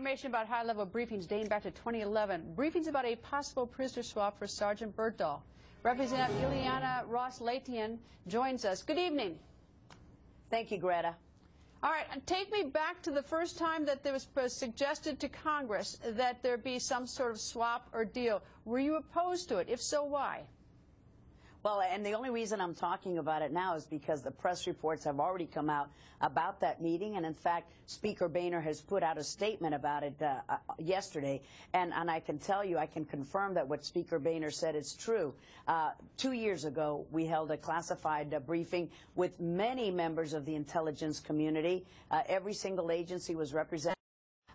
information about high-level briefings dating back to 2011. Briefings about a possible prisoner swap for Sergeant Bergdahl. Representative Ileana Ross-Latian joins us. Good evening. Thank you, Greta. All right, take me back to the first time that there was suggested to Congress that there be some sort of swap or deal. Were you opposed to it? If so, why? Well, and the only reason I'm talking about it now is because the press reports have already come out about that meeting, and in fact, Speaker Boehner has put out a statement about it yesterday, and I can tell you, I can confirm that what Speaker Boehner said is true. 2 years ago, we held a classified briefing with many members of the intelligence community. Every single agency was represented.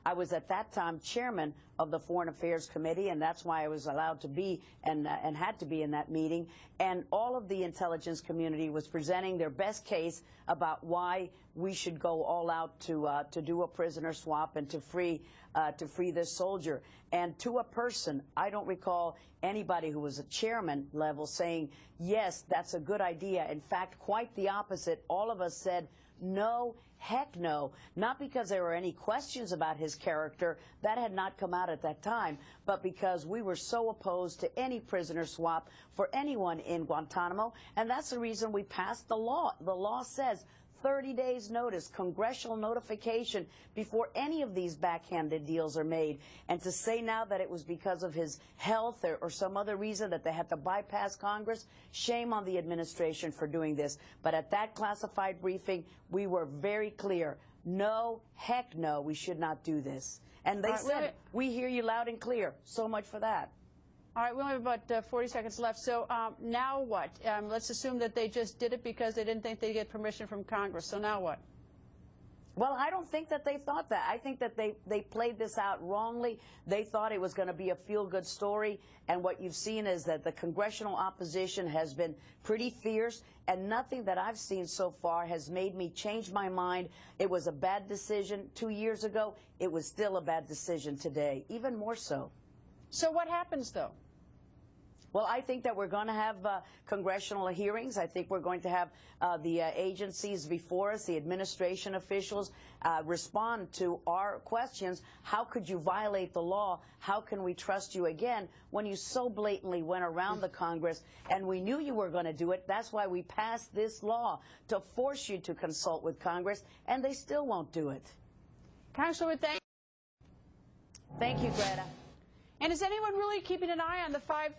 I was at that time chairman of the Foreign Affairs Committee, and that's why I was allowed to be and had to be in that meeting. And all of the intelligence community was presenting their best case about why we should go all out to do a prisoner swap and to free this soldier. And to a person, I don't recall anybody who was a chairman level saying, yes, that's a good idea. In fact, quite the opposite. All of us said, no, heck no. Not because there were any questions about his character. That had not come out at that time, but because we were so opposed to any prisoner swap for anyone in Guantanamo, and that's the reason we passed the law. The law says 30 days notice, congressional notification before any of these backhanded deals are made. And to say now that it was because of his health or some other reason that they had to bypass Congress, shame on the administration for doing this. But at that classified briefing, we were very clear. No, heck no, we should not do this. And they said, we hear you loud and clear. So much for that. All right, we only have about 40 seconds left. So now what? Let's assume that they just did it because they didn't think they'd get permission from Congress. So now what? Well, I don't think that they thought that. I think that they played this out wrongly. They thought it was going to be a feel-good story. And what you've seen is that the congressional opposition has been pretty fierce. And nothing that I've seen so far has made me change my mind. It was a bad decision 2 years ago. It was still a bad decision today, even more so. So what happens, though? Well, I think that we're going to have congressional hearings. I think we're going to have the agencies before us, the administration officials, respond to our questions. How could you violate the law? How can we trust you again when you so blatantly went around the Congress? And we knew you were going to do it. That's why we passed this law, to force you to consult with Congress, and they still won't do it. Congresswoman, thank you. Thank you, Greta. And is anyone really keeping an eye on the 510?